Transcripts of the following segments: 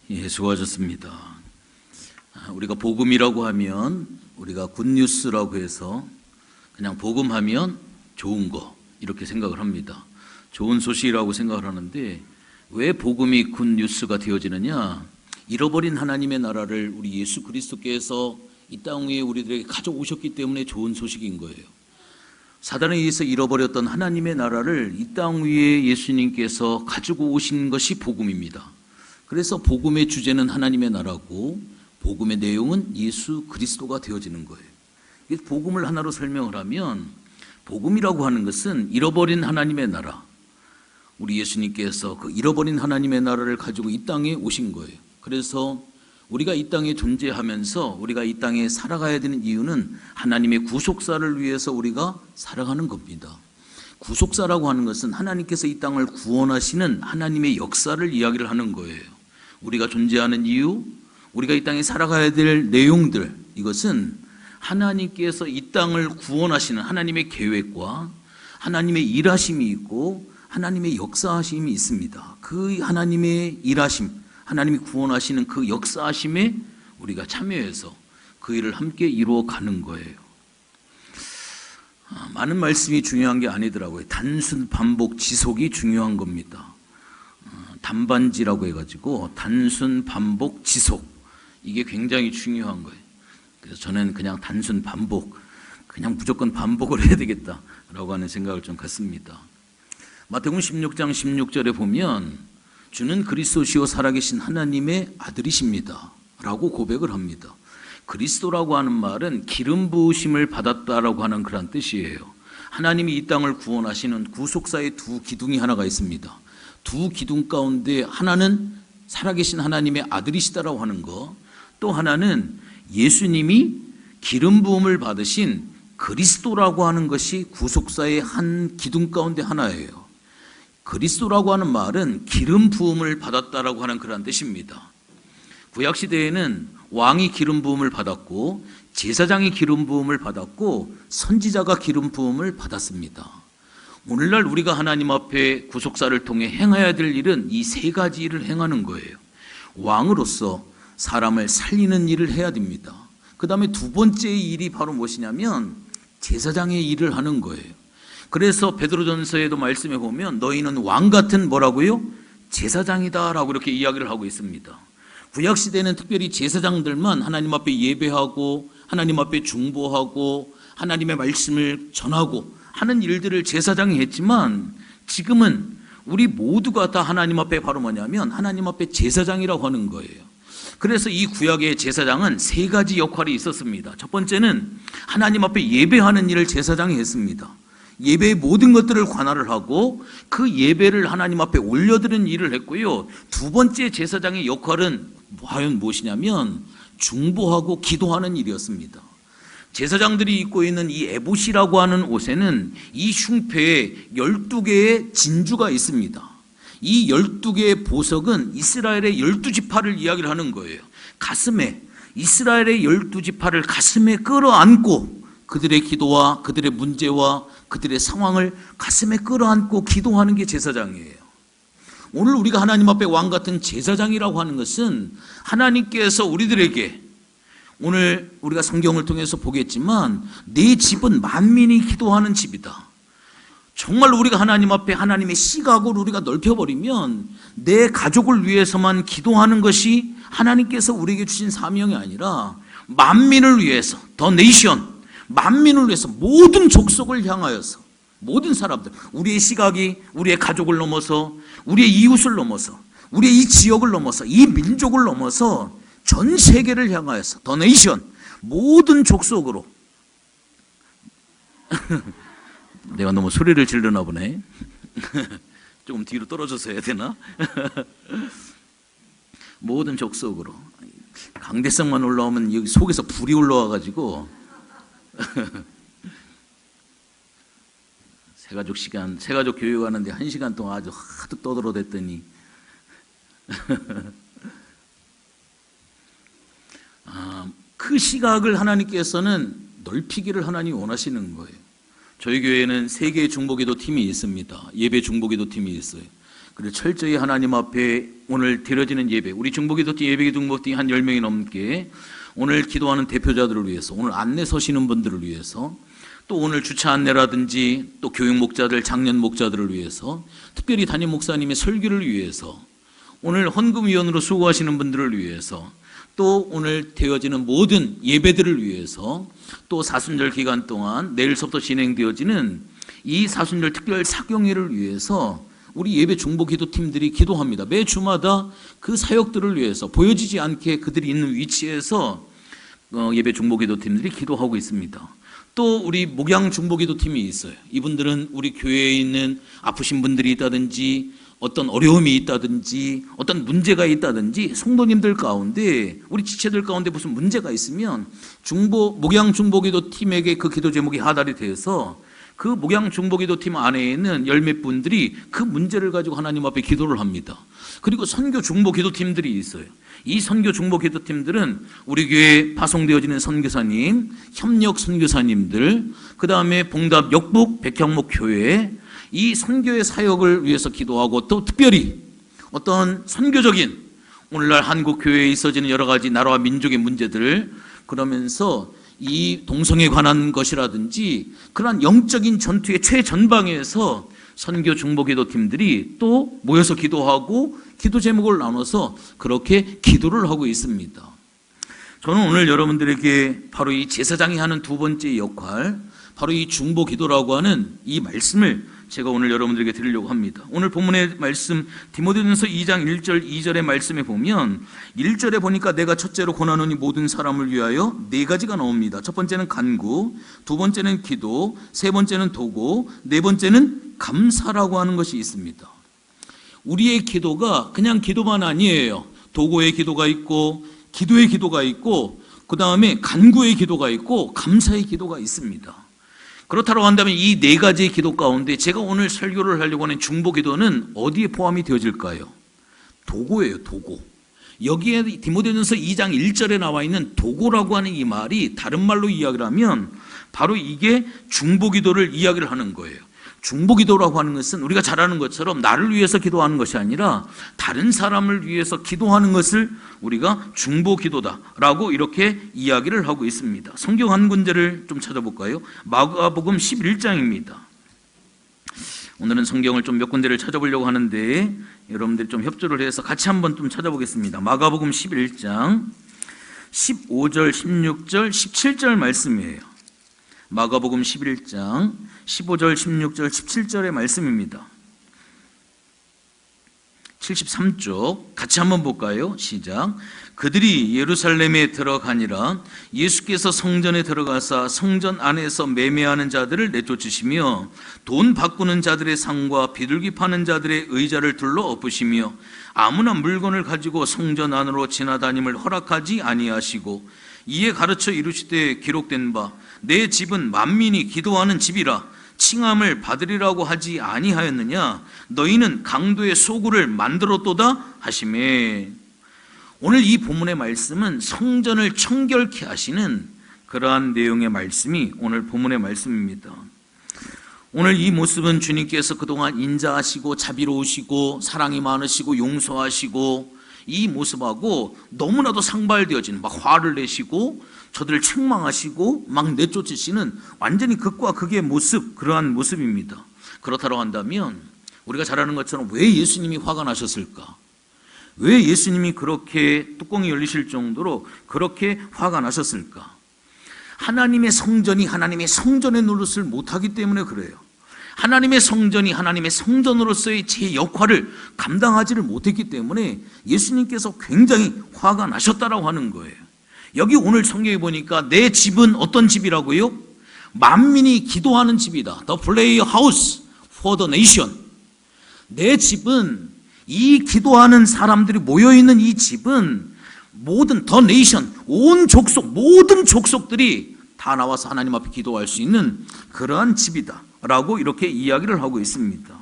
예, 수고하셨습니다. 우리가 복음이라고 하면 우리가 굿뉴스라고 해서 그냥 복음하면 좋은 거 이렇게 생각을 합니다. 좋은 소식이라고 생각을 하는데 왜 복음이 굿뉴스가 되어지느냐? 잃어버린 하나님의 나라를 우리 예수 그리스도께서 이 땅 위에 우리들에게 가져오셨기 때문에 좋은 소식인 거예요. 사단에 의해서 잃어버렸던 하나님의 나라를 이 땅 위에 예수님께서 가지고 오신 것이 복음입니다. 그래서 복음의 주제는 하나님의 나라고 복음의 내용은 예수 그리스도가 되어지는 거예요. 복음을 하나로 설명을 하면 복음이라고 하는 것은 잃어버린 하나님의 나라, 우리 예수님께서 그 잃어버린 하나님의 나라를 가지고 이 땅에 오신 거예요. 그래서 우리가 이 땅에 존재하면서 우리가 이 땅에 살아가야 되는 이유는 하나님의 구속사를 위해서 우리가 살아가는 겁니다. 구속사라고 하는 것은 하나님께서 이 땅을 구원하시는 하나님의 역사를 이야기를 하는 거예요. 우리가 존재하는 이유, 우리가 이 땅에 살아가야 될 내용들, 이것은 하나님께서 이 땅을 구원하시는 하나님의 계획과 하나님의 일하심이 있고 하나님의 역사하심이 있습니다. 그 하나님의 일하심, 하나님이 구원하시는 그 역사하심에 우리가 참여해서 그 일을 함께 이루어가는 거예요. 많은 말씀이 중요한 게 아니더라고요. 단순 반복 지속이 중요한 겁니다. 단반지라고 해가지고 단순 반복 지속, 이게 굉장히 중요한 거예요. 그래서 저는 그냥 단순 반복, 그냥 무조건 반복을 해야 되겠다라고 하는 생각을 좀 갖습니다. 마태복음 16장 16절에 보면 주는 그리스도시요 살아계신 하나님의 아들이십니다 라고 고백을 합니다. 그리스도라고 하는 말은 기름 부으심을 받았다라고 하는 그런 뜻이에요. 하나님이 이 땅을 구원하시는 구속사의 두 기둥이 하나가 있습니다. 두 기둥 가운데 하나는 살아계신 하나님의 아들이시다라고 하는 거, 또 하나는 예수님이 기름 부음을 받으신 그리스도라고 하는 것이 구속사의 한 기둥 가운데 하나예요. 그리스도라고 하는 말은 기름 부음을 받았다라고 하는 그런 뜻입니다. 구약 시대에는 왕이 기름 부음을 받았고 제사장이 기름 부음을 받았고 선지자가 기름 부음을 받았습니다. 오늘날 우리가 하나님 앞에 구속사를 통해 행해야 될 일은 이 세 가지 일을 행하는 거예요. 왕으로서 사람을 살리는 일을 해야 됩니다. 그 다음에 두 번째 일이 바로 무엇이냐면 제사장의 일을 하는 거예요. 그래서 베드로전서에도 말씀해 보면 너희는 왕 같은 뭐라고요? 제사장이다 라고 이렇게 이야기를 하고 있습니다. 구약시대는 특별히 제사장들만 하나님 앞에 예배하고 하나님 앞에 중보하고 하나님의 말씀을 전하고 하는 일들을 제사장이 했지만 지금은 우리 모두가 다 하나님 앞에 바로 뭐냐면 하나님 앞에 제사장이라고 하는 거예요. 그래서 이 구약의 제사장은 세 가지 역할이 있었습니다. 첫 번째는 하나님 앞에 예배하는 일을 제사장이 했습니다. 예배의 모든 것들을 관할을 하고 그 예배를 하나님 앞에 올려드리는 일을 했고요. 두 번째 제사장의 역할은 과연 무엇이냐면 중보하고 기도하는 일이었습니다. 제사장들이 입고 있는 이 에봇이라고 하는 옷에는 이 흉패에 12개의 진주가 있습니다. 이 12개의 보석은 이스라엘의 12지파를 이야기를 하는 거예요. 가슴에, 이스라엘의 12지파를 가슴에 끌어안고 그들의 기도와 그들의 문제와 그들의 상황을 가슴에 끌어안고 기도하는 게 제사장이에요. 오늘 우리가 하나님 앞에 왕 같은 제사장이라고 하는 것은 하나님께서 우리들에게, 오늘 우리가 성경을 통해서 보겠지만 내 집은 만민이 기도하는 집이다. 정말 우리가 하나님 앞에 하나님의 시각으로 우리가 넓혀버리면 내 가족을 위해서만 기도하는 것이 하나님께서 우리에게 주신 사명이 아니라 만민을 위해서, 더 네이션, 만민을 위해서 모든 족속을 향하여서 모든 사람들, 우리의 시각이 우리의 가족을 넘어서 우리의 이웃을 넘어서 우리의 이 지역을 넘어서 이 민족을 넘어서 전 세계를 향하여서 더 네이션, 모든 족속으로 내가 너무 소리를 지르나 보네. 조금 뒤로 떨어져서 해야 되나? 모든 족속으로. 강대상만 올라오면 여기 속에서 불이 올라와가지고 새가족 교육하는데 1시간 동안 아주 하도 떠들어댔더니 그 시각을 하나님께서는 넓히기를 하나님이 원하시는 거예요. 저희 교회에는 3개의 중보기도 팀이 있습니다. 예배 중보기도 팀이 있어요. 그리고 철저히 하나님 앞에 오늘 드려지는 예배, 우리 중보기도팀 예배 중보팀 한 10명이 넘게 오늘 기도하는 대표자들을 위해서, 오늘 안내 서시는 분들을 위해서, 또 오늘 주차 안내라든지 또 교육 목자들, 장년 목자들을 위해서, 특별히 담임 목사님의 설교를 위해서, 오늘 헌금위원으로 수고하시는 분들을 위해서, 또 오늘 되어지는 모든 예배들을 위해서, 또 사순절 기간 동안 내일서부터 진행되어지는 이 사순절 특별 사경회를 위해서 우리 예배 중보기도팀들이 기도합니다. 매 주마다 그 사역들을 위해서 보여지지 않게 그들이 있는 위치에서 예배 중보기도팀들이 기도하고 있습니다. 또 우리 목양 중보기도팀이 있어요. 이분들은 우리 교회에 있는 아프신 분들이 있다든지 어떤 어려움이 있다든지 어떤 문제가 있다든지 성도님들 가운데, 우리 지체들 가운데 무슨 문제가 있으면 목양 중보기도팀에게 그 기도 제목이 하달이 돼서 그 목양 중보기도팀 안에 있는 열몇 분들이 그 문제를 가지고 하나님 앞에 기도를 합니다. 그리고 선교 중보기도팀들이 있어요. 이 선교 중보기도팀들은 우리 교회에 파송되어지는 선교사님, 협력 선교사님들, 그 다음에 봉답 역북 백향목 교회, 이 선교의 사역을 위해서 기도하고, 또 특별히 어떤 선교적인 오늘날 한국 교회에 있어지는 여러 가지 나라와 민족의 문제들, 그러면서 이 동성애에 관한 것이라든지 그러한 영적인 전투의 최전방에서 선교 중보기도팀들이 또 모여서 기도하고 기도 제목을 나눠서 그렇게 기도를 하고 있습니다. 저는 오늘 여러분들에게 바로 이 제사장이 하는 두 번째 역할, 바로 이 중보기도라고 하는 이 말씀을 제가 오늘 여러분들에게 드리려고 합니다. 오늘 본문의 말씀 디모데전서 2장 1절 2절의 말씀에 보면 1절에 보니까 내가 첫째로 권하노니 모든 사람을 위하여 네 가지가 나옵니다. 첫 번째는 간구, 두 번째는 기도, 세 번째는 도고, 네 번째는 감사라고 하는 것이 있습니다. 우리의 기도가 그냥 기도만 아니에요. 도고의 기도가 있고, 기도의 기도가 있고, 그 다음에 간구의 기도가 있고, 감사의 기도가 있습니다. 그렇다고 한다면 이 네 가지의 기도 가운데 제가 오늘 설교를 하려고 하는 중보기도는 어디에 포함이 되어질까요? 도고예요, 도고. 여기에 디모데전서 2장 1절에 나와 있는 도고라고 하는 이 말이 다른 말로 이야기를 하면 바로 이게 중보기도를 이야기를 하는 거예요. 중보기도라고 하는 것은 우리가 잘 아는 것처럼 나를 위해서 기도하는 것이 아니라 다른 사람을 위해서 기도하는 것을 우리가 중보기도다라고 이렇게 이야기를 하고 있습니다. 성경 한 군데를 좀 찾아볼까요? 마가복음 11장입니다. 오늘은 성경을 좀 몇 군데를 찾아보려고 하는데 여러분들이 좀 협조를 해서 같이 한번 좀 찾아보겠습니다. 마가복음 11장 15절, 16절, 17절 말씀이에요. 마가복음 11장 15절, 16절, 17절의 말씀입니다. 73쪽 같이 한번 볼까요? 시작. 그들이 예루살렘에 들어가니라. 예수께서 성전에 들어가사 성전 안에서 매매하는 자들을 내쫓으시며 돈 바꾸는 자들의 상과 비둘기 파는 자들의 의자를 둘러 엎으시며 아무나 물건을 가지고 성전 안으로 지나다님을 허락하지 아니하시고 이에 가르쳐 이르시되 기록된 바 내 집은 만민이 기도하는 집이라 칭함을 받으리라고 하지 아니하였느냐. 너희는 강도의 소굴을 만들었도다 하시매. 오늘 이 본문의 말씀은 성전을 청결케 하시는 그러한 내용의 말씀이 오늘 본문의 말씀입니다. 오늘 이 모습은 주님께서 그동안 인자하시고 자비로우시고 사랑이 많으시고 용서하시고 이 모습하고 너무나도 상발되어지는, 막 화를 내시고 저들을 책망하시고 막 내쫓으시는 완전히 극과 극의 모습, 그러한 모습입니다. 그렇다고 한다면 우리가 잘 아는 것처럼 왜 예수님이 화가 나셨을까? 왜 예수님이 그렇게 뚜껑이 열리실 정도로 그렇게 화가 나셨을까? 하나님의 성전이 하나님의 성전의 노릇을 못하기 때문에 그래요. 하나님의 성전이 하나님의 성전으로서의 제 역할을 감당하지를 못했기 때문에 예수님께서 굉장히 화가 나셨다라고 하는 거예요. 여기 오늘 성경에 보니까 내 집은 어떤 집이라고요? 만민이 기도하는 집이다. The prayer house for the nation. 내 집은, 이 기도하는 사람들이 모여있는 이 집은 모든 the nation, 온 족속, 모든 족속들이 다 나와서 하나님 앞에 기도할 수 있는 그러한 집이다 라고 이렇게 이야기를 하고 있습니다.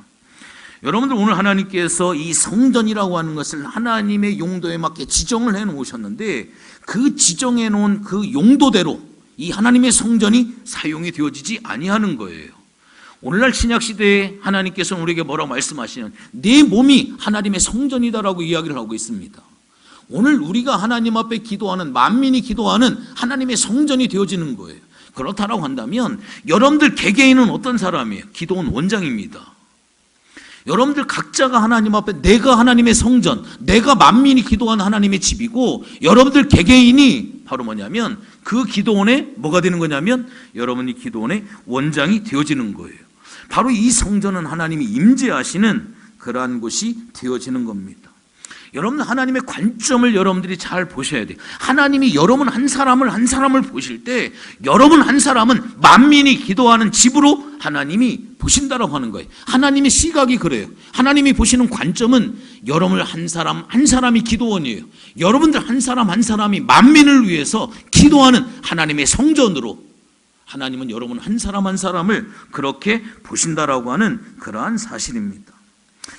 여러분들, 오늘 하나님께서 이 성전이라고 하는 것을 하나님의 용도에 맞게 지정을 해 놓으셨는데 그 지정해 놓은 그 용도대로 이 하나님의 성전이 사용이 되어지지 아니하는 거예요. 오늘날 신약시대에 하나님께서는 우리에게 뭐라고 말씀하시냐면 내 몸이 하나님의 성전이다라고 이야기를 하고 있습니다. 오늘 우리가 하나님 앞에 기도하는, 만민이 기도하는 하나님의 성전이 되어지는 거예요. 그렇다라고 한다면 여러분들 개개인은 어떤 사람이에요? 기도원 원장입니다. 여러분들 각자가 하나님 앞에 내가 하나님의 성전, 내가 만민이 기도하는 하나님의 집이고, 여러분들 개개인이 바로 뭐냐면 그 기도원에 뭐가 되는 거냐면 여러분이 기도원의 원장이 되어지는 거예요. 바로 이 성전은 하나님이 임재하시는 그러한 곳이 되어지는 겁니다. 여러분, 하나님의 관점을 여러분들이 잘 보셔야 돼요. 하나님이 여러분 한 사람을 보실 때 여러분 한 사람은 만민이 기도하는 집으로 하나님이 보신다라고 하는 거예요. 하나님의 시각이 그래요. 하나님이 보시는 관점은 여러분 한 사람이 기도원이에요. 여러분들 한 사람이 만민을 위해서 기도하는 하나님의 성전으로 하나님은 여러분 한 사람을 그렇게 보신다라고 하는 그러한 사실입니다.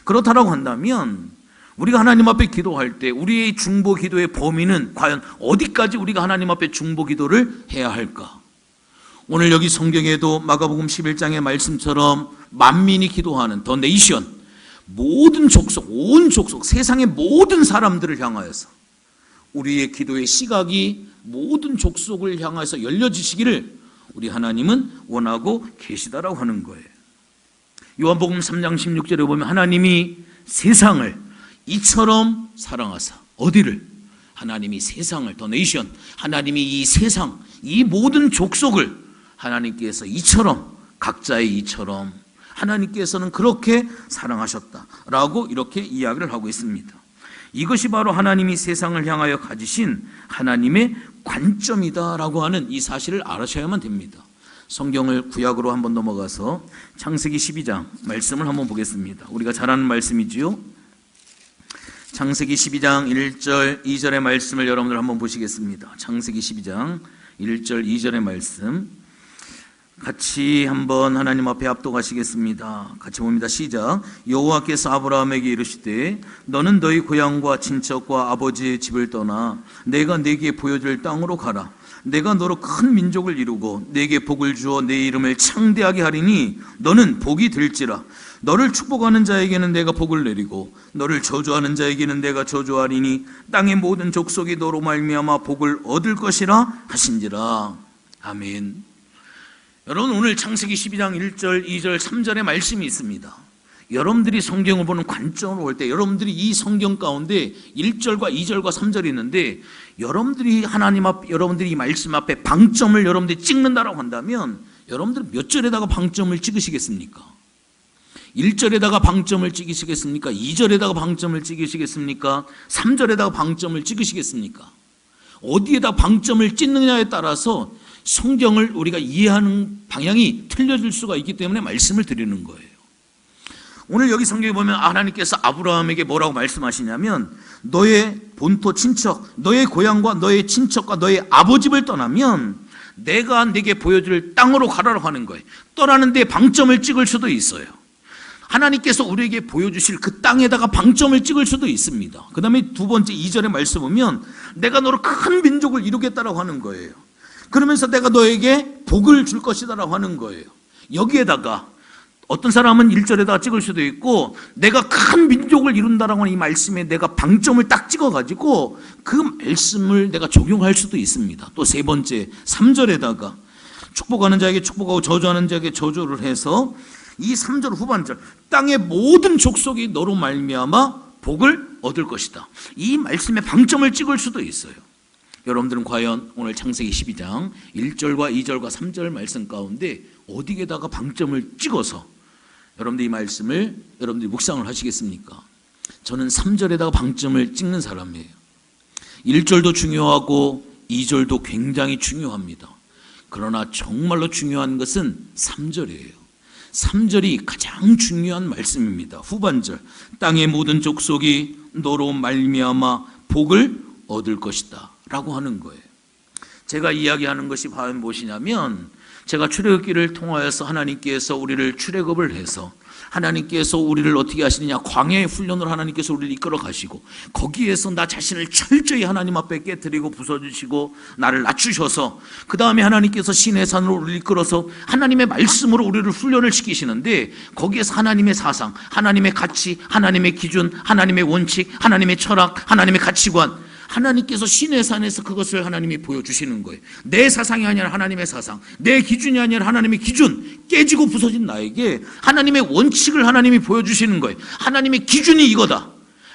그렇다라고 한다면 우리가 하나님 앞에 기도할 때 우리의 중보 기도의 범위는 과연 어디까지 우리가 하나님 앞에 중보 기도를 해야 할까? 오늘 여기 성경에도 마가복음 11장의 말씀처럼 만민이 기도하는 더 네이션, 모든 족속, 온 족속, 세상의 모든 사람들을 향하여서 우리의 기도의 시각이 모든 족속을 향해서 열려지시기를 우리 하나님은 원하고 계시다라고 하는 거예요. 요한복음 3장 16절에 보면 하나님이 세상을 이처럼 사랑하사, 어디를? 하나님이 세상을, 더 네이션, 하나님이 이 세상, 이 모든 족속을 하나님께서 이처럼, 각자의 이처럼 하나님께서는 그렇게 사랑하셨다라고 이렇게 이야기를 하고 있습니다. 이것이 바로 하나님이 세상을 향하여 가지신 하나님의 관점이다라고 하는 이 사실을 알아셔야만 됩니다. 성경을 구약으로 한번 넘어가서 창세기 12장 말씀을 한번 보겠습니다. 우리가 잘 아는 말씀이지요. 창세기 12장 1절 2절의 말씀을 여러분들 한번 보시겠습니다. 창세기 12장 1절 2절의 말씀 같이 한번 하나님 앞에 합독하시겠습니다. 같이 봅니다. 시작. 여호와께서 아브라함에게 이르시되 너는 너희 고향과 친척과 아버지의 집을 떠나 내가 네게 보여줄 땅으로 가라. 내가 너로 큰 민족을 이루고 네게 복을 주어 내 이름을 창대하게 하리니 너는 복이 될지라. 너를 축복하는 자에게는 내가 복을 내리고 너를 저주하는 자에게는 내가 저주하리니 땅의 모든 족속이 너로 말미암아 복을 얻을 것이라 하신지라. 아멘. 여러분, 오늘 창세기 12장 1절, 2절, 3절의 말씀이 있습니다. 여러분들이 성경을 보는 관점으로 볼 때 여러분들이 이 성경 가운데 1절과 2절과 3절이 있는데 여러분들이 하나님 앞, 여러분들이 이 말씀 앞에 방점을 여러분들이 찍는다라고 한다면 여러분들은 몇 절에다가 방점을 찍으시겠습니까? 1절에다가 방점을 찍으시겠습니까? 2절에다가 방점을 찍으시겠습니까? 3절에다가 방점을 찍으시겠습니까? 어디에다 방점을 찍느냐에 따라서 성경을 우리가 이해하는 방향이 틀려질 수가 있기 때문에 말씀을 드리는 거예요. 오늘 여기 성경에 보면 하나님께서 아브라함에게 뭐라고 말씀하시냐면 너의 본토 친척, 너의 고향과 너의 친척과 너의 아버집을 떠나면 내가 네게 보여줄 땅으로 가라라고 하는 거예요. 떠나는 데 방점을 찍을 수도 있어요. 하나님께서 우리에게 보여주실 그 땅에다가 방점을 찍을 수도 있습니다. 그 다음에 두 번째 2절의 말씀 보면 내가 너로 큰 민족을 이루겠다라고 하는 거예요. 그러면서 내가 너에게 복을 줄 것이다라고 하는 거예요. 여기에다가 어떤 사람은 1절에다가 찍을 수도 있고 내가 큰 민족을 이룬다라고 하는 이 말씀에 내가 방점을 딱 찍어가지고 그 말씀을 내가 적용할 수도 있습니다. 또 세 번째 3절에다가 축복하는 자에게 축복하고 저주하는 자에게 저주를 해서 이 3절 후반절 땅의 모든 족속이 너로 말미암아 복을 얻을 것이다. 이 말씀에 방점을 찍을 수도 있어요. 여러분들은 과연 오늘 창세기 12장 1절과 2절과 3절 말씀 가운데 어디에다가 방점을 찍어서 여러분들 이 말씀을 여러분들이 묵상을 하시겠습니까? 저는 3절에다가 방점을 찍는 사람이에요. 1절도 중요하고 2절도 굉장히 중요합니다. 그러나 정말로 중요한 것은 3절이에요. 3절이 가장 중요한 말씀입니다. 후반절 땅의 모든 족속이 너로 말미암아 복을 얻을 것이다 라고 하는 거예요. 제가 이야기하는 것이 과연 무엇이냐면 제가 출애굽기를 통하여서 하나님께서 우리를 출애굽을 해서 하나님께서 우리를 어떻게 하시느냐, 광야의 훈련을 하나님께서 우리를 이끌어 가시고 거기에서 나 자신을 철저히 하나님 앞에 깨뜨리고 부숴주시고 나를 낮추셔서 그 다음에 하나님께서 시내 산으로 우리를 이끌어서 하나님의 말씀으로 우리를 훈련을 시키시는데 거기에서 하나님의 사상, 하나님의 가치, 하나님의 기준, 하나님의 원칙, 하나님의 철학, 하나님의 가치관, 하나님께서 시내산에서 그것을 하나님이 보여주시는 거예요. 내 사상이 아니라 하나님의 사상, 내 기준이 아니라 하나님의 기준, 깨지고 부서진 나에게 하나님의 원칙을 하나님이 보여주시는 거예요. 하나님의 기준이 이거다.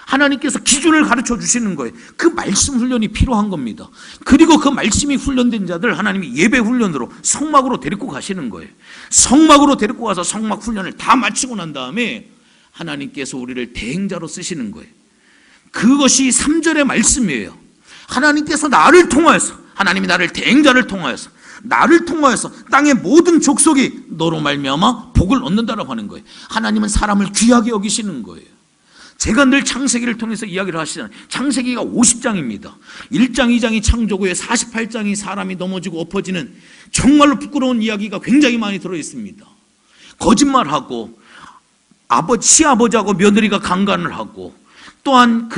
하나님께서 기준을 가르쳐 주시는 거예요. 그 말씀 훈련이 필요한 겁니다. 그리고 그 말씀이 훈련된 자들 하나님이 예배 훈련으로 성막으로 데리고 가시는 거예요. 성막으로 데리고 가서 성막 훈련을 다 마치고 난 다음에 하나님께서 우리를 대행자로 쓰시는 거예요. 그것이 3절의 말씀이에요. 하나님께서 나를 통하여서, 하나님이 나를 대행자를 통하여서, 나를 통하여서 땅의 모든 족속이 너로 말미암아 복을 얻는다라고 하는 거예요. 하나님은 사람을 귀하게 여기시는 거예요. 제가 늘 창세기를 통해서 이야기를 하시잖아요. 창세기가 50장입니다. 1장, 2장이 창조 후에 48장이 사람이 넘어지고 엎어지는 정말로 부끄러운 이야기가 굉장히 많이 들어있습니다. 거짓말하고 시아버지하고 며느리가 강간을 하고, 또한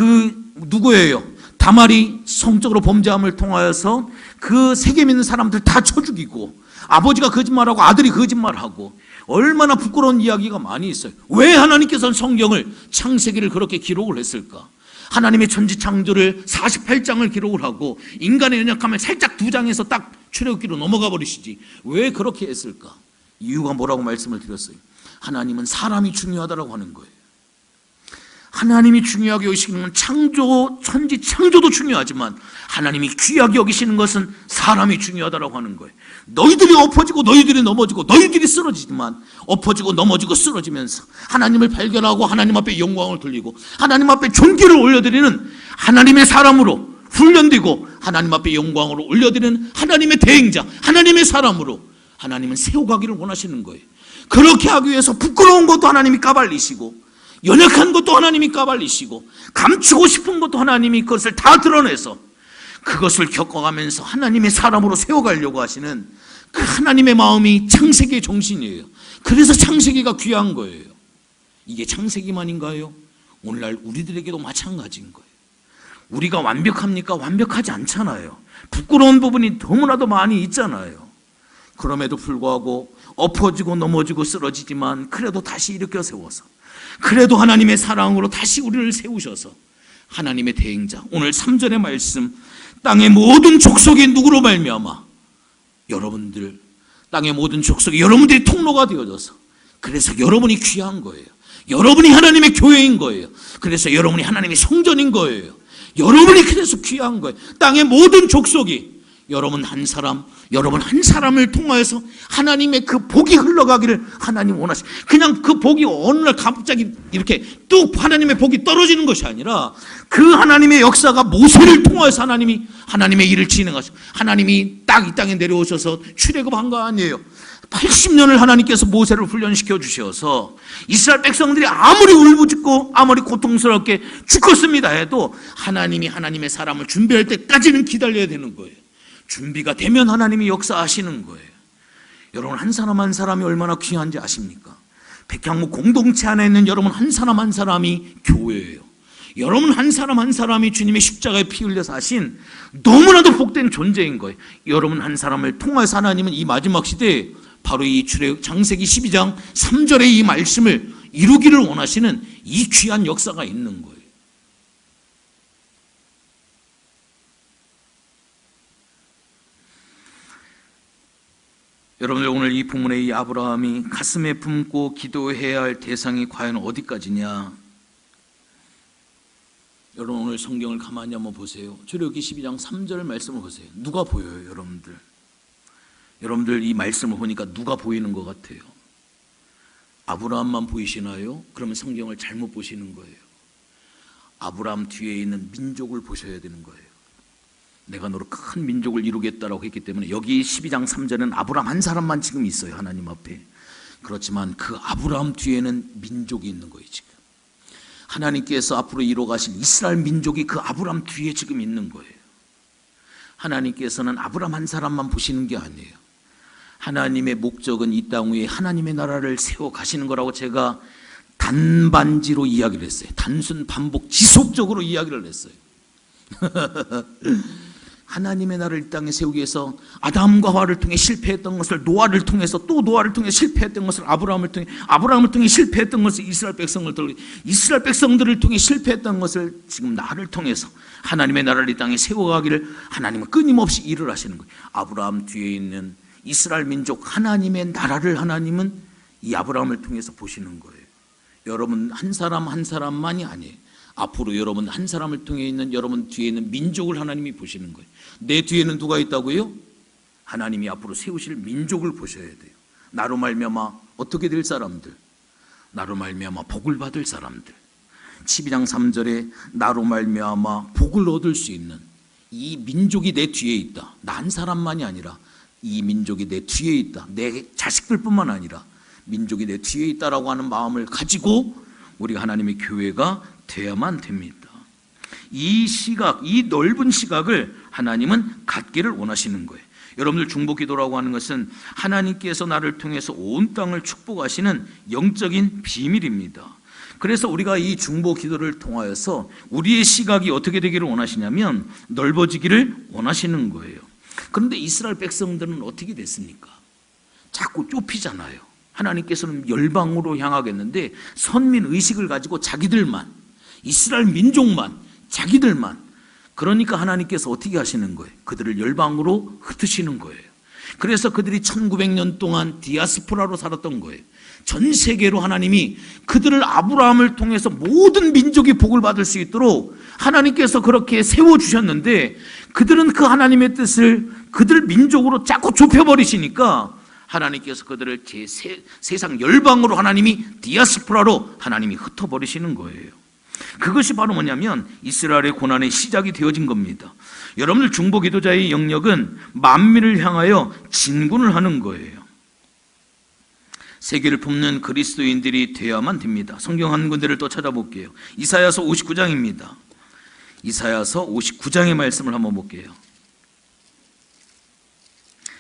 누구예요? 다말이 성적으로 범죄함을 통하여서 그 세겜 있는 사람들 다 쳐 죽이고, 아버지가 거짓말하고 아들이 거짓말하고, 얼마나 부끄러운 이야기가 많이 있어요. 왜 하나님께서는 성경을, 창세기를 그렇게 기록을 했을까? 하나님의 천지 창조를 48장을 기록을 하고 인간의 연약함을 살짝 2장에서 딱 출애굽기로 넘어가 버리시지. 왜 그렇게 했을까? 이유가 뭐라고 말씀을 드렸어요? 하나님은 사람이 중요하다고 하는 거예요. 하나님이 중요하게 여기시는 건 천지 창조도 중요하지만 하나님이 귀하게 여기시는 것은 사람이 중요하다고 하는 거예요. 너희들이 엎어지고 너희들이 넘어지고 너희들이 쓰러지지만 엎어지고 넘어지고 쓰러지면서 하나님을 발견하고 하나님 앞에 영광을 돌리고 하나님 앞에 존귀를 올려드리는 하나님의 사람으로 훈련되고 하나님 앞에 영광으로 올려드리는 하나님의 대행자, 하나님의 사람으로 하나님은 세워가기를 원하시는 거예요. 그렇게 하기 위해서 부끄러운 것도 하나님이 까발리시고 연약한 것도 하나님이 까발리시고 감추고 싶은 것도 하나님이 그것을 다 드러내서 그것을 겪어가면서 하나님의 사람으로 세워가려고 하시는 그 하나님의 마음이 창세기의 정신이에요. 그래서 창세기가 귀한 거예요. 이게 창세기만인가요? 오늘날 우리들에게도 마찬가지인 거예요. 우리가 완벽합니까? 완벽하지 않잖아요. 부끄러운 부분이 너무나도 많이 있잖아요. 그럼에도 불구하고 엎어지고 넘어지고 쓰러지지만 그래도 다시 일으켜 세워서, 그래도 하나님의 사랑으로 다시 우리를 세우셔서 하나님의 대행자, 오늘 3절의 말씀, 땅의 모든 족속이 누구로 말미암아? 여러분들, 땅의 모든 족속이 여러분들이 통로가 되어져서, 그래서 여러분이 귀한 거예요. 여러분이 하나님의 교회인 거예요. 그래서 여러분이 하나님의 성전인 거예요. 여러분이 그래서 귀한 거예요. 땅의 모든 족속이 여러분 한 사람을 통하여서 하나님의 그 복이 흘러가기를 하나님 원하시. 그냥 그 복이 어느 날 갑자기 이렇게 뚝 하나님의 복이 떨어지는 것이 아니라 그 하나님의 역사가 모세를 통하여서 하나님이 하나님의 일을 진행하시고, 하나님이 딱 이 땅에 내려오셔서 출애굽한 거 아니에요. 80년을 하나님께서 모세를 훈련시켜 주셔서 이스라엘 백성들이 아무리 울부짖고 아무리 고통스럽게 죽었습니다 해도 하나님이 하나님의 사람을 준비할 때까지는 기다려야 되는 거예요. 준비가 되면 하나님이 역사하시는 거예요. 여러분 한 사람 한 사람이 얼마나 귀한지 아십니까? 백향목 공동체 안에 있는 여러분 한 사람 한 사람이 교회예요. 여러분 한 사람 한 사람이 주님의 십자가에 피 흘려서 하신 너무나도 복된 존재인 거예요. 여러분 한 사람을 통해서 하나님은 이 마지막 시대에 바로 이 창세기 12장 3절의 이 말씀을 이루기를 원하시는 이 귀한 역사가 있는 거예요. 여러분들 오늘 이 본문의 이 아브라함이 가슴에 품고 기도해야 할 대상이 과연 어디까지냐? 여러분 오늘 성경을 가만히 한번 보세요. 출애굽기 12장 3절 말씀을 보세요. 누가 보여요 여러분들? 여러분들 이 말씀을 보니까 누가 보이는 것 같아요? 아브라함만 보이시나요? 그러면 성경을 잘못 보시는 거예요. 아브라함 뒤에 있는 민족을 보셔야 되는 거예요. 내가 너로 큰 민족을 이루겠다라고 했기 때문에 여기 12장 3절은 아브라함 한 사람만 지금 있어요 하나님 앞에. 그렇지만 그 아브라함 뒤에는 민족이 있는 거예요. 지금 하나님께서 앞으로 이루어가실 이스라엘 민족이 그 아브라함 뒤에 지금 있는 거예요. 하나님께서는 아브라함 한 사람만 보시는 게 아니에요. 하나님의 목적은 이 땅 위에 하나님의 나라를 세워 가시는 거라고 제가 단반지로 이야기를 했어요. 단순 반복 지속적으로 이야기를 했어요. 하나님의 나라를 이 땅에 세우기 위해서 아담과 하와를 통해 실패했던 것을, 노아를 통해서 또 노아를 통해 실패했던 것을, 아브라함을 통해 실패했던 것을, 이스라엘 백성들을 통해 실패했던 것을 지금 나를 통해서 하나님의 나라를 이 땅에 세워가기를 하나님은 끊임없이 일을 하시는 거예요. 아브라함 뒤에 있는 이스라엘 민족, 하나님의 나라를 하나님은 이 아브라함을 통해서 보시는 거예요. 여러분 한 사람 한 사람만이 아니에요. 앞으로 여러분 한 사람을 통해 있는 여러분 뒤에 있는 민족을 하나님이 보시는 거예요. 내 뒤에는 누가 있다고요? 하나님이 앞으로 세우실 민족을 보셔야 돼요. 나로 말미암아 어떻게 될 사람들? 나로 말미암아 복을 받을 사람들. 12장 3절에 나로 말미암아 복을 얻을 수 있는 이 민족이 내 뒤에 있다. 나 한 사람만이 아니라 이 민족이 내 뒤에 있다. 내 자식들뿐만 아니라 민족이 내 뒤에 있다라고 하는 마음을 가지고 우리가 하나님의 교회가 돼야만 됩니다. 이 시각, 이 넓은 시각을 하나님은 갖기를 원하시는 거예요. 여러분들 중보기도라고 하는 것은 하나님께서 나를 통해서 온 땅을 축복하시는 영적인 비밀입니다. 그래서 우리가 이 중보기도를 통하여서 우리의 시각이 어떻게 되기를 원하시냐면 넓어지기를 원하시는 거예요. 그런데 이스라엘 백성들은 어떻게 됐습니까? 자꾸 좁히잖아요. 하나님께서는 열방으로 향하겠는데 선민 의식을 가지고 자기들만, 이스라엘 민족만, 자기들만, 그러니까 하나님께서 어떻게 하시는 거예요? 그들을 열방으로 흩으시는 거예요. 그래서 그들이 1900년 동안 디아스포라로 살았던 거예요. 전 세계로 하나님이 그들을 아브라함을 통해서 모든 민족이 복을 받을 수 있도록 하나님께서 그렇게 세워주셨는데 그들은 그 하나님의 뜻을 그들 민족으로 자꾸 좁혀버리시니까 하나님께서 그들을 세상 열방으로 하나님이 디아스포라로 하나님이 흩어버리시는 거예요. 그것이 바로 뭐냐면 이스라엘의 고난의 시작이 되어진 겁니다. 여러분들 중보기도자의 영역은 만민을 향하여 진군을 하는 거예요. 세계를 품는 그리스도인들이 되어야만 됩니다. 성경 한 군데를 또 찾아볼게요. 이사야서 59장입니다. 이사야서 59장의 말씀을 한번 볼게요.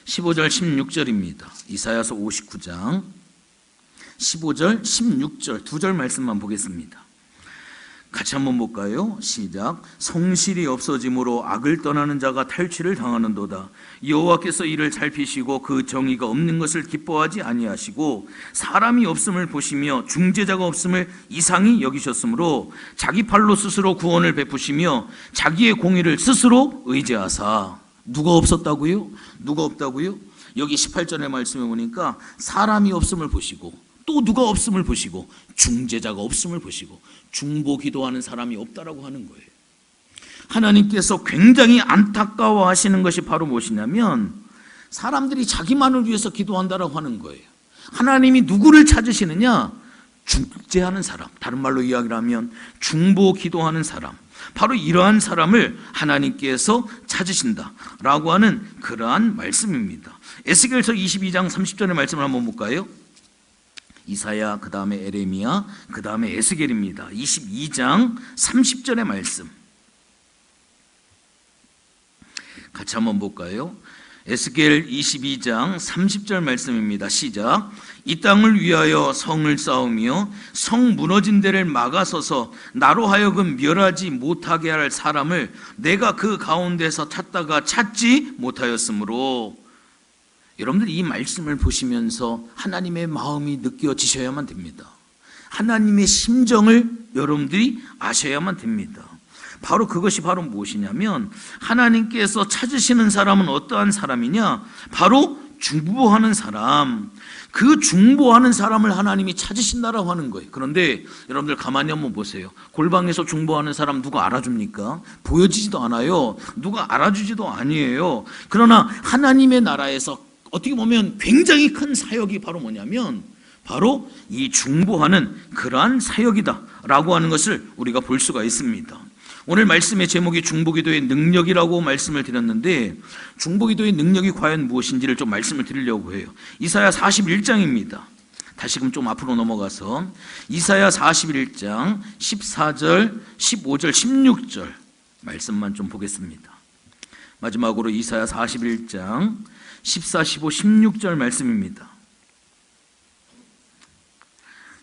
15절 16절입니다. 이사야서 59장 15절 16절 두 절 말씀만 보겠습니다. 같이 한번 볼까요? 시작. 성실이 없어짐으로 악을 떠나는 자가 탈취를 당하는도다. 여호와께서 이를 살피시고 그 정의가 없는 것을 기뻐하지 아니하시고 사람이 없음을 보시며 중재자가 없음을 이상히 여기셨으므로 자기 팔로 스스로 구원을 베푸시며 자기의 공의를 스스로 의지하사. 누가 없었다고요? 누가 없다고요? 여기 18절의 말씀에 보니까 사람이 없음을 보시고 또 누가 없음을 보시고 중재자가 없음을 보시고 중보 기도하는 사람이 없다라고 하는 거예요. 하나님께서 굉장히 안타까워 하시는 것이 바로 무엇이냐면 사람들이 자기만을 위해서 기도한다라고 하는 거예요. 하나님이 누구를 찾으시느냐? 중재하는 사람, 다른 말로 이야기를 하면 중보 기도하는 사람, 바로 이러한 사람을 하나님께서 찾으신다라고 하는 그러한 말씀입니다. 에스겔서 22장 30절의 말씀을 한번 볼까요? 이사야, 그 다음에 에레미야, 그 다음에 에스겔입니다. 22장 30절의 말씀 같이 한번 볼까요? 에스겔 22장 30절 말씀입니다. 시작. 이 땅을 위하여 성을 쌓으며 성 무너진 데를 막아서서 나로 하여금 멸하지 못하게 할 사람을 내가 그 가운데서 찾다가 찾지 못하였으므로. 여러분들 이 말씀을 보시면서 하나님의 마음이 느껴지셔야만 됩니다. 하나님의 심정을 여러분들이 아셔야만 됩니다. 바로 그것이 바로 무엇이냐면 하나님께서 찾으시는 사람은 어떠한 사람이냐? 바로 중보하는 사람. 그 중보하는 사람을 하나님이 찾으신다라고 하는 거예요. 그런데 여러분들 가만히 한번 보세요. 골방에서 중보하는 사람 누가 알아줍니까? 보여지지도 않아요. 누가 알아주지도 아니에요. 그러나 하나님의 나라에서 어떻게 보면 굉장히 큰 사역이 바로 뭐냐면 바로 이 중보하는 그러한 사역이다라고 하는 것을 우리가 볼 수가 있습니다. 오늘 말씀의 제목이 중보기도의 능력이라고 말씀을 드렸는데 중보기도의 능력이 과연 무엇인지를 좀 말씀을 드리려고 해요. 이사야 41장입니다. 다시금 좀 앞으로 넘어가서 이사야 41장 14절, 15절, 16절 말씀만 좀 보겠습니다. 마지막으로 이사야 41장 14, 15, 16절 말씀입니다.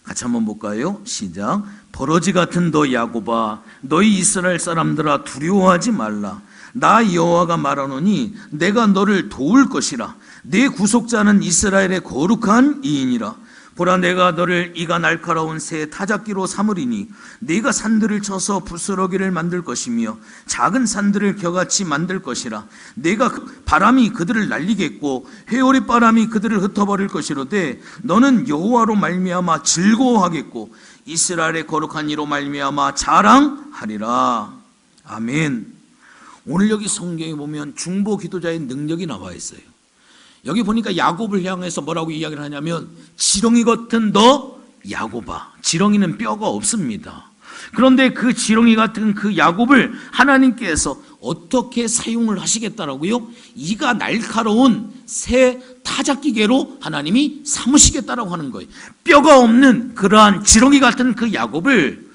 같이 한번 볼까요? 시작. 버러지 같은 너 야곱아, 너희 이스라엘 사람들아, 두려워하지 말라. 나 여호와가 말하노니 내가 너를 도울 것이라. 네 구속자는 이스라엘의 거룩한 이인이라. 보라, 내가 너를 이가 날카로운 새 타작기로 삼으리니 네가 산들을 쳐서 부스러기를 만들 것이며 작은 산들을 겨같이 만들 것이라. 내가 바람이 그들을 날리겠고 회오리 바람이 그들을 흩어버릴 것이로되 너는 여호와로 말미암아 즐거워하겠고 이스라엘의 거룩한 이로 말미암아 자랑하리라. 아멘. 오늘 여기 성경에 보면 중보 기도자의 능력이 나와 있어요. 여기 보니까 야곱을 향해서 뭐라고 이야기를 하냐면 지렁이 같은 너 야곱아. 지렁이는 뼈가 없습니다. 그런데 그 지렁이 같은 그 야곱을 하나님께서 어떻게 사용을 하시겠다라고요? 이가 날카로운 새 타작기계로 하나님이 삼으시겠다라고 하는 거예요. 뼈가 없는 그러한 지렁이 같은 그 야곱을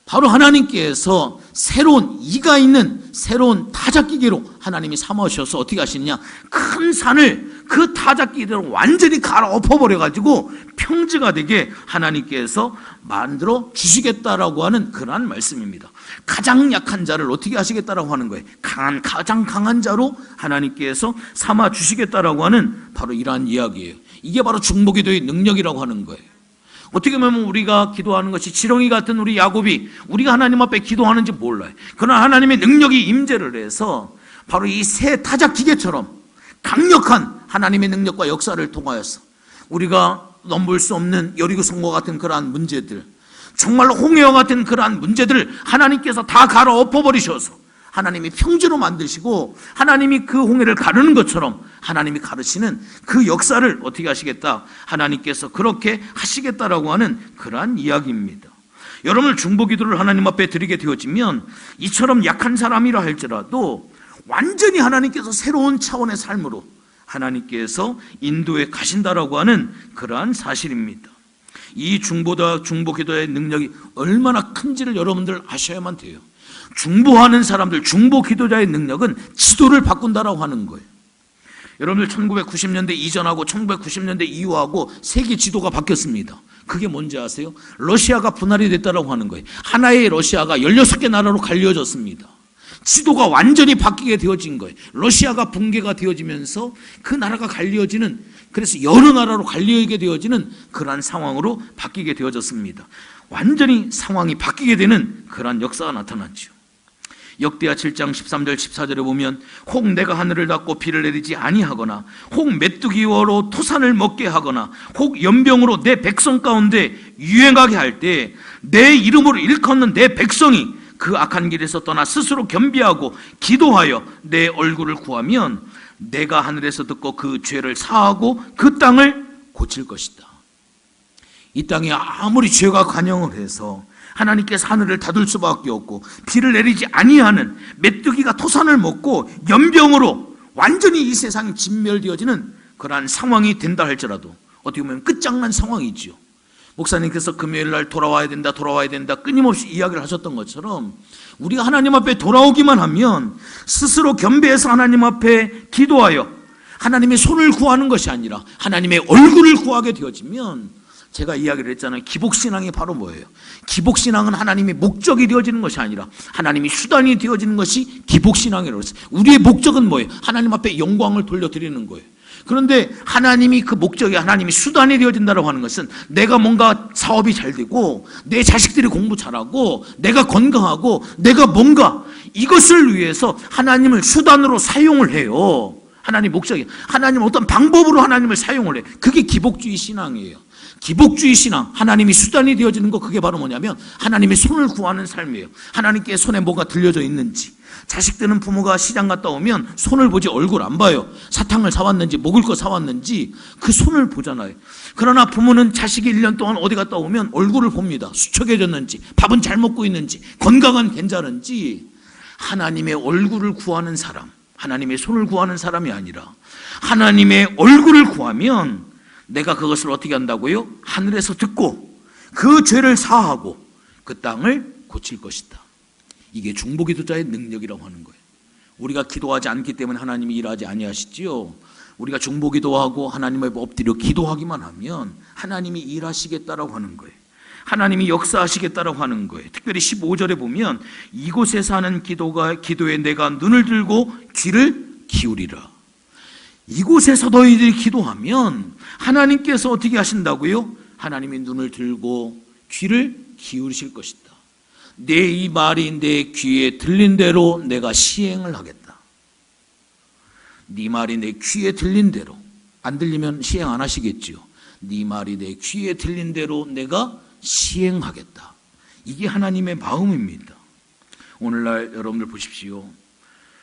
바로 하나님께서 새로운 이가 있는 새로운 타작기계로 하나님이 삼으셔서 어떻게 하시느냐, 큰 산을 그 타작기계로 완전히 갈아엎어버려가지고 평지가 되게 하나님께서 만들어 주시겠다라고 하는 그러한 말씀입니다. 가장 약한 자를 어떻게 하시겠다라고 하는 거예요? 가장 강한 자로 하나님께서 삼아 주시겠다라고 하는 바로 이러한 이야기예요. 이게 바로 중보기도의 능력이라고 하는 거예요. 어떻게 보면 우리가 기도하는 것이 지렁이 같은 우리 야곱이 우리가 하나님 앞에 기도하는지 몰라요. 그러나 하나님의 능력이 임재를 해서 바로 이 새 타작 기계처럼 강력한 하나님의 능력과 역사를 통하여서 우리가 넘볼 수 없는 여리고성과 같은 그러한 문제들, 정말로 홍해와 같은 그러한 문제들을 하나님께서 다 갈아엎어버리셔서 하나님이 평지로 만드시고 하나님이 그 홍해를 가르는 것처럼 하나님이 가르시는 그 역사를 어떻게 하시겠다? 하나님께서 그렇게 하시겠다라고 하는 그러한 이야기입니다. 여러분, 중보기도를 하나님 앞에 드리게 되어지면 이처럼 약한 사람이라 할지라도 완전히 하나님께서 새로운 차원의 삶으로 하나님께서 인도해 가신다라고 하는 그러한 사실입니다. 이 중보기도의 능력이 얼마나 큰지를 여러분들 아셔야만 돼요. 중보하는 사람들, 중보기도자의 능력은 지도를 바꾼다라고 하는 거예요. 여러분들 1990년대 이전하고 1990년대 이후하고 세계 지도가 바뀌었습니다. 그게 뭔지 아세요? 러시아가 분할이 됐다라고 하는 거예요. 하나의 러시아가 16개 나라로 갈려졌습니다. 지도가 완전히 바뀌게 되어진 거예요. 러시아가 붕괴가 되어지면서 그 나라가 갈려지는, 그래서 여러 나라로 갈리게 되어지는 그러한 상황으로 바뀌게 되어졌습니다. 완전히 상황이 바뀌게 되는 그러한 역사가 나타났죠. 역대하 7장 13절 14절에 보면 혹 내가 하늘을 닫고 비를 내리지 아니하거나 혹 메뚜기로 토산을 먹게 하거나 혹 연병으로 내 백성 가운데 유행하게 할 때 내 이름으로 일컫는 내 백성이 그 악한 길에서 떠나 스스로 겸비하고 기도하여 내 얼굴을 구하면 내가 하늘에서 듣고 그 죄를 사하고 그 땅을 고칠 것이다. 이 땅에 아무리 죄가 관영을 해서 하나님께서 하늘을 닫을 수밖에 없고 비를 내리지 아니하는 메뚜기가 토산을 먹고 연병으로 완전히 이 세상이 진멸되어지는 그러한 상황이 된다 할지라도 어떻게 보면 끝장난 상황이지요. 목사님께서 금요일날 돌아와야 된다 끊임없이 이야기를 하셨던 것처럼 우리가 하나님 앞에 돌아오기만 하면 스스로 겸비해서 하나님 앞에 기도하여 하나님의 손을 구하는 것이 아니라 하나님의 얼굴을 구하게 되어지면, 제가 이야기를 했잖아요. 기복신앙이 바로 뭐예요? 기복신앙은 하나님의 목적이 되어지는 것이 아니라 하나님이 수단이 되어지는 것이 기복신앙이라고 했어요. 우리의 목적은 뭐예요? 하나님 앞에 영광을 돌려드리는 거예요. 그런데 하나님이 그 목적이 하나님이 수단이 되어진다고 하는 것은 내가 뭔가 사업이 잘 되고 내 자식들이 공부 잘하고 내가 건강하고 내가 뭔가 이것을 위해서 하나님을 수단으로 사용을 해요. 하나님 목적이 하나님 어떤 방법으로 하나님을 사용을 해. 그게 기복주의 신앙이에요. 기복주의 신앙, 하나님이 수단이 되어지는 거, 그게 바로 뭐냐면 하나님의 손을 구하는 삶이에요. 하나님께 손에 뭐가 들려져 있는지. 자식들은 부모가 시장 갔다 오면 손을 보지 얼굴 안 봐요. 사탕을 사왔는지 먹을 거 사왔는지 그 손을 보잖아요. 그러나 부모는 자식이 1년 동안 어디 갔다 오면 얼굴을 봅니다. 수척해졌는지, 밥은 잘 먹고 있는지, 건강은 괜찮은지. 하나님의 얼굴을 구하는 사람, 하나님의 손을 구하는 사람이 아니라 하나님의 얼굴을 구하면 내가 그것을 어떻게 한다고요? 하늘에서 듣고 그 죄를 사하고 그 땅을 고칠 것이다. 이게 중보기도자의 능력이라고 하는 거예요. 우리가 기도하지 않기 때문에 하나님이 일하지 아니하시지요. 우리가 중보기도하고 하나님의 엎드려 기도하기만 하면 하나님이 일하시겠다라고 하는 거예요. 하나님이 역사하시겠다라고 하는 거예요. 특별히 15절에 보면 이곳에서 하는 기도에 내가 눈을 들고 귀를 기울이라. 이곳에서 너희들이 기도하면 하나님께서 어떻게 하신다고요? 하나님이 눈을 들고 귀를 기울이실 것이다. 내 이 말이 내 귀에 들린 대로 내가 시행을 하겠다. 네 말이 내 귀에 들린 대로, 안 들리면 시행 안 하시겠지요. 네 말이 내 귀에 들린 대로 내가 시행하겠다. 이게 하나님의 마음입니다. 오늘날 여러분들 보십시오.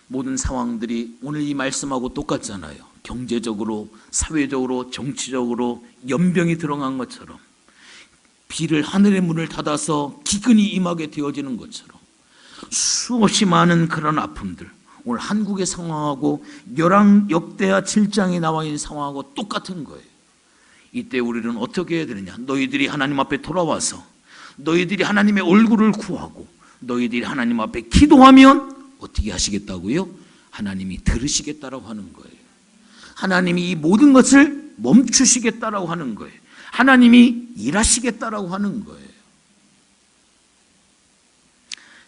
모든 상황들이 오늘 이 말씀하고 똑같잖아요. 경제적으로, 사회적으로, 정치적으로 연병이 들어간 것처럼, 비를 하늘의 문을 닫아서 기근이 임하게 되어지는 것처럼 수없이 많은 그런 아픔들, 오늘 한국의 상황하고 열왕 역대하 7장에 나와 있는 상황하고 똑같은 거예요. 이때 우리는 어떻게 해야 되느냐? 너희들이 하나님 앞에 돌아와서 너희들이 하나님의 얼굴을 구하고 너희들이 하나님 앞에 기도하면 어떻게 하시겠다고요? 하나님이 들으시겠다라고 하는 거예요. 하나님이 이 모든 것을 멈추시겠다라고 하는 거예요. 하나님이 일하시겠다라고 하는 거예요.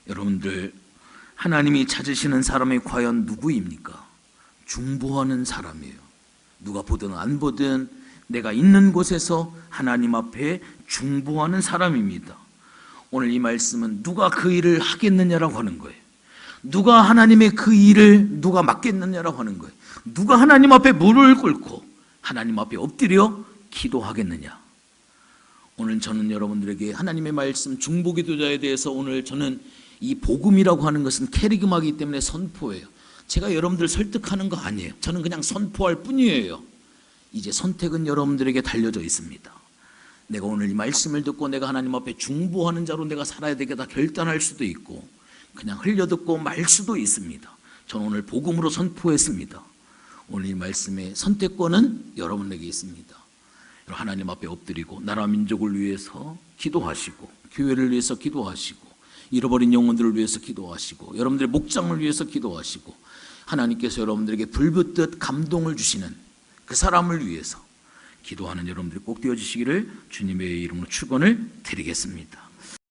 여러분들, 하나님이 찾으시는 사람이 과연 누구입니까? 중보하는 사람이에요. 누가 보든 안 보든 내가 있는 곳에서 하나님 앞에 중보하는 사람입니다. 오늘 이 말씀은 누가 그 일을 하겠느냐라고 하는 거예요. 누가 하나님의 그 일을 누가 맡겠느냐라고 하는 거예요. 누가 하나님 앞에 무릎을 꿇고 하나님 앞에 엎드려 기도하겠느냐. 오늘 저는 여러분들에게 하나님의 말씀 중보기도자에 대해서 오늘 저는 이 복음이라고 하는 것은 캐리그마이기 때문에 선포해요. 제가 여러분들 설득하는 거 아니에요. 저는 그냥 선포할 뿐이에요. 이제 선택은 여러분들에게 달려져 있습니다. 내가 오늘 이 말씀을 듣고 내가 하나님 앞에 중보하는 자로 내가 살아야 되겠다 결단할 수도 있고 그냥 흘려듣고 말 수도 있습니다. 저는 오늘 복음으로 선포했습니다. 오늘 이 말씀의 선택권은 여러분에게 있습니다. 하나님 앞에 엎드리고 나라 민족을 위해서 기도하시고 교회를 위해서 기도하시고 잃어버린 영혼들을 위해서 기도하시고 여러분들의 목장을 위해서 기도하시고 하나님께서 여러분들에게 불붙듯 감동을 주시는 그 사람을 위해서 기도하는 여러분들이 꼭 되어주시기를 주님의 이름으로 축원을 드리겠습니다.